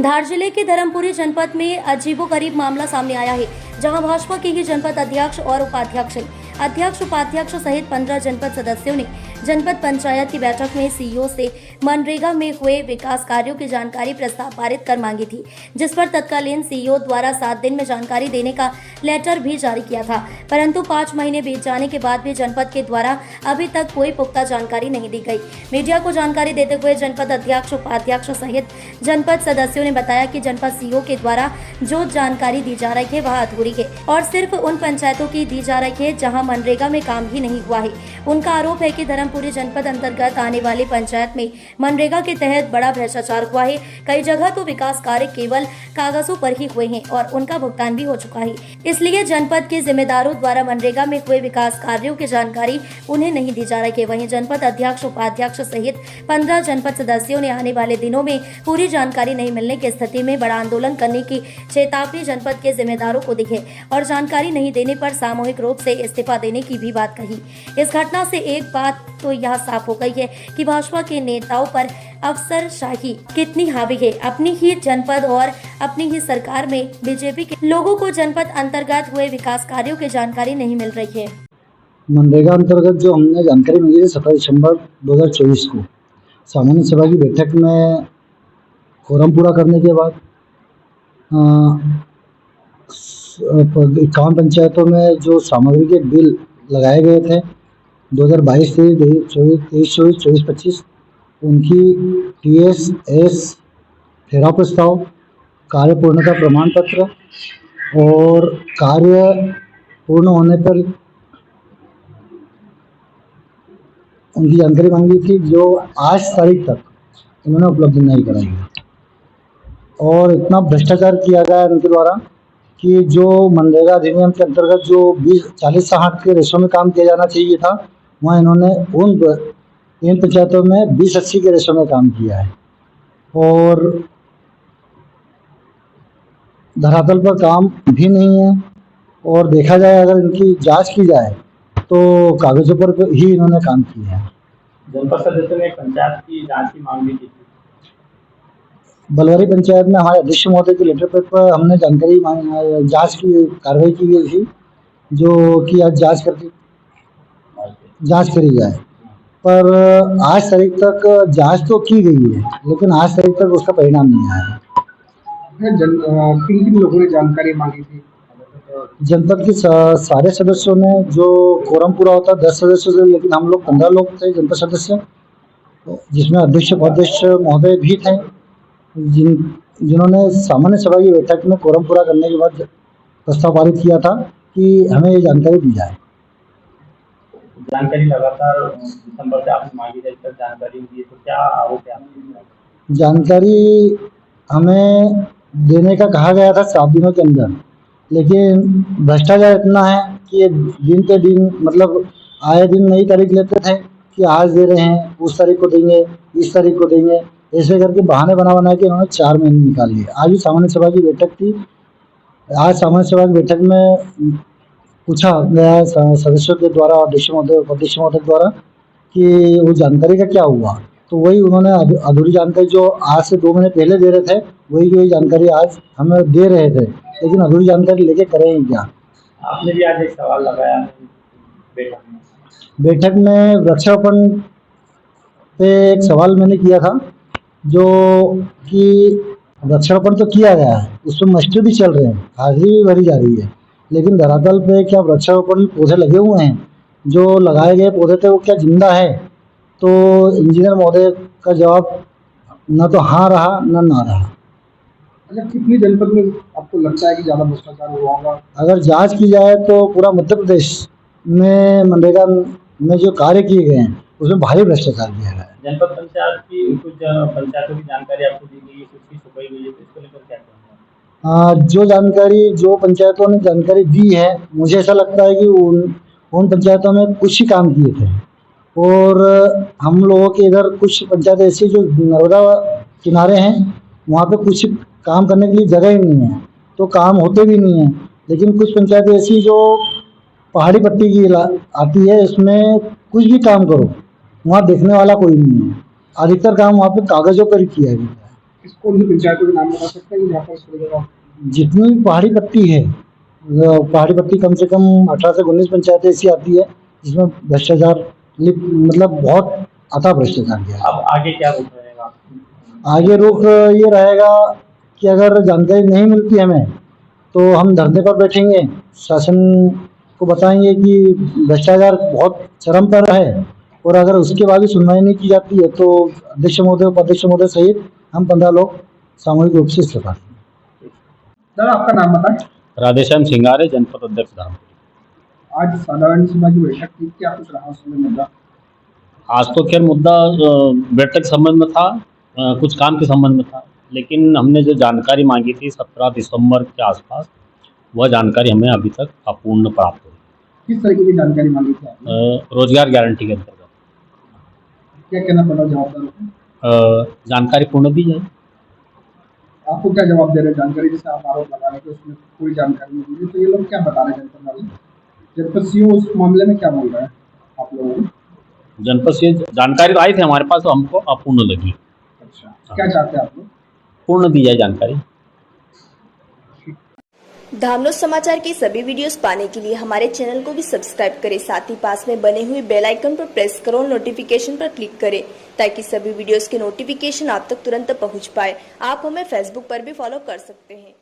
धार जिले के धर्मपुरी जनपद में अजीबोगरीब मामला सामने आया है, जहां भाजपा के ही जनपद अध्यक्ष और उपाध्यक्ष सहित 15 जनपद सदस्यों ने जनपद पंचायत की बैठक में सीईओ से मनरेगा में हुए विकास कार्यों की जानकारी प्रस्ताव पारित कर मांगी थी, जिस पर तत्कालीन सीईओ द्वारा 7 दिन में जानकारी देने का लेटर भी जारी किया था। परंतु 5 महीने बीत जाने के बाद भी जनपद के द्वारा अभी तक कोई पुख्ता जानकारी नहीं दी गई। मीडिया को जानकारी देते हुए जनपद अध्यक्ष उपाध्यक्ष सहित जनपद सदस्यों ने बताया कि जनपद सीईओ के द्वारा जो जानकारी दी जा रही है वह अधूरी है और सिर्फ उन पंचायतों की दी जा रही है जहां मनरेगा में काम ही नहीं हुआ है। उनका आरोप है कि धर्मपुरी जनपद अंतर्गत आने वाली पंचायत में मनरेगा के तहत बड़ा भ्रष्टाचार हुआ है। कई जगह तो विकास कार्य केवल कागजों पर ही हुए हैं और उनका भुगतान भी हो चुका है। इसलिए जनपद के जिम्मेदारों द्वारा मनरेगा में हुए विकास कार्यों की जानकारी उन्हें नहीं दी जा रही है। वहीं जनपद अध्यक्ष उपाध्यक्ष सहित 15 जनपद सदस्यों ने आने वाले दिनों में पूरी जानकारी नहीं मिलने की स्थिति में बड़ा आंदोलन करने की चेतावनी जनपद के जिम्मेदारों को दी है और जानकारी नहीं देने पर सामूहिक रूप से इस्तीफा देने की भी बात कही। इस घटना से एक बात तो यह साफ हो गई है कि भाजपा के नेताओं पर अफसरशाही कितनी हावी है। अपनी ही जनपद और अपनी ही सरकार में बीजेपी के लोगों को जनपद अंतर्गत हुए विकास कार्यों की जानकारी नहीं मिल रही है। मनरेगा अंतर्गत जो हमने जानकारी मिली है 17 दिसंबर 2024 को सामान्य सभा की बैठक में फोरम पूरा करने के बाद 51 पंचायतों में जो सामग्री के बिल लगाए गए थे 2022 से 23-24-25 उनकी TS ठहराव प्रस्ताव, कार्य पूर्णता प्रमाण पत्र और कार्य पूर्ण होने पर उनकी जानकारी मांगी थी, जो आज तारीख तक इन्होंने उपलब्ध नहीं कराई। और इतना भ्रष्टाचार किया गया इनके द्वारा कि जो मनरेगा अधिनियम के अंतर्गत जो 40-60 के रेशो में काम किया जाना चाहिए था, वहाँ इन्होंने इन पंचायतों में 20-80 के रेशो में काम किया है और धरातल पर काम भी नहीं है। और देखा जाए अगर इनकी जांच की जाए तो कागजों पर ही इन्होंने काम किया है। जनपद सदस्यों ने पंचायत की जांच की मांग भी की थी। बलवारी पंचायत में हमारे अध्यक्ष महोदय के लेटर पर हमने जानकारी जांच की कार्रवाई की गई थी, जो कि आज जांच करी जाए। पर आज तारीख तक जांच तो की गई है, लेकिन आज तारीख तक उसका परिणाम नहीं आया। किन लोगों ने जानकारी मांगी थी? जनपद के सारे सदस्यों ने, जो कोरम पूरा होता 10 सदस्यों से, लेकिन हम लोग 15 लोग थे जनपद सदस्य, जिसमें अध्यक्ष उपाध्यक्ष महोदय भी थे, जिन्होंने सामान्य सभा की बैठक में कोरम पूरा करने के बाद प्रस्ताव पारित किया था कि हमें ये जानकारी दी जाए। जानकारी लगातार दिसंबर से आपने मांगी है, तक जानकारी दी, तो क्या आरोप है आपके? जानकारी हमें देने का कहा गया था 7 दिनों के अंदर, लेकिन भ्रष्टाचार इतना है कि दिन पे दिन, मतलब आए दिन नई तारीख लेते थे कि आज दे रहे हैं, उस तारीख को देंगे, इस तारीख को देंगे, ऐसे करके बहाने बना के उन्होंने 4 महीने निकाल लिए। आज भी सामान्य सभा की बैठक थी। आज सामान्य सभा की बैठक में पूछा गया सदस्यों के द्वारा, अध्यक्ष महोदय उपाध्यक्ष महोदय द्वारा, कि वो जानकारी का क्या हुआ। तो वही उन्होंने अधूरी जानकारी जो आज से 2 महीने पहले दे रहे थे, वही जानकारी आज हमें दे रहे थे, लेकिन अधूरी जानकारी लेके करेंगे क्या। आपने भी आज एक सवाल लगाया बैठक में वृक्षारोपण पे एक सवाल मैंने किया था, जो कि वृक्षारोपण तो किया गया है, उसमें मस्टर भी चल रहे हैं, हाजिरी भी भरी जा रही है, लेकिन धरातल पे क्या वृक्षारोपण पौधे लगे हुए हैं? जो लगाए गए पौधे थे वो क्या जिंदा है? तो इंजीनियर महोदय का जवाब न तो हाँ रहा न ना रहा। अच्छा, कितनी जनपद में आपको लगता है कि ज़्यादा भ्रष्टाचार हुआ होगा? अगर जांच की जाए तो पूरा मध्य प्रदेश में मनरेगा में जो कार्य किए गए हैं उसमें भारी भ्रष्टाचार किया गया है। जनपद पंचायत की कुछ पंचायतों की जानकारी आपको दी गई है, कुछ की छुपाई गई है, तो इसको लेकर क्या कहना है? जो जानकारी जो पंचायतों ने जानकारी दी है, मुझे ऐसा लगता है कि उन पंचायतों में कुछ ही काम किए थे और हम लोगों के इधर कुछ पंचायत ऐसी जो नर्मदा किनारे हैं, वहाँ पे कुछ काम करने के लिए जगह ही नहीं है, तो काम होते भी नहीं है। लेकिन कुछ पंचायत ऐसी जो पहाड़ी पट्टी की आती है, इसमें कुछ भी काम करो वहाँ देखने वाला कोई नहीं है। अधिकतर काम वहाँ पे कागजों पर ही किया गया है। कौन सी पंचायतों के नाम बता सकते हैं जहाँ पर इसको जगह जितनी पहाड़ी पट्टी है, पहाड़ी पट्टी कम से कम 18 से 19 पंचायतें ऐसी आती है जिसमें भ्रष्टाचार मतलब बहुत अथा भ्रष्टाचार किया है। अब आगे क्या रुख रहेगा? आगे रुख ये रहेगा कि अगर जानकारी नहीं मिलती हमें तो हम धरने पर बैठेंगे, शासन को बताएंगे कि भ्रष्टाचार बहुत चरम पर है, और अगर उसके बाद भी सुनवाई नहीं की जाती है तो अध्यक्ष महोदय, उपाध्यक्ष महोदय सहित हम 15 लोग सामूहिक रूप से इस्तीफा देंगे। सर आपका नाम बताएं। राधेश्याम सिंगारे, जनपद अध्यक्ष धाम। आज साधारण सभा की बैठक थी, क्या कुछ रहा उसमें मुद्दा? आज तो खैर मुद्दा बैठक के संबंध में था, कुछ काम के संबंध में था, लेकिन हमने जो जानकारी मांगी थी 17 दिसंबर के आसपास, वह जानकारी हमें अभी तक अपूर्ण प्राप्त हुई। किस तरीके की जानकारी मांगी थी आपने? रोजगार गारंटी के अंतर्गत क्या कहना पड़ा जवाबदारों को? जानकारी पूर्ण दी जाए। आपको क्या जवाब दे रहे हैं? जानकारी जैसे आप आरोप लगा रहे थे उसमें कोई जानकारी नहीं दी, तो ये लोग क्या बता रहे हैं जनपद वाले? जनपद सीओ उस मामले में क्या बोल रहे हैं आप लोगों को? जनपद से जानकारी तो आई थी हमारे पास, तो हमको अपूर्ण लगी। अच्छा, क्या चाहते हैं आप लोग? पूर्ण दी जाए जानकारी। धामनोद समाचार की सभी वीडियोस पाने के लिए हमारे चैनल को भी सब्सक्राइब करें, साथ ही पास में बने हुए बेल आइकन पर प्रेस करो और नोटिफिकेशन पर क्लिक करें ताकि सभी वीडियोस के नोटिफिकेशन आप तक तुरंत पहुंच पाए। आप हमें फेसबुक पर भी फॉलो कर सकते हैं।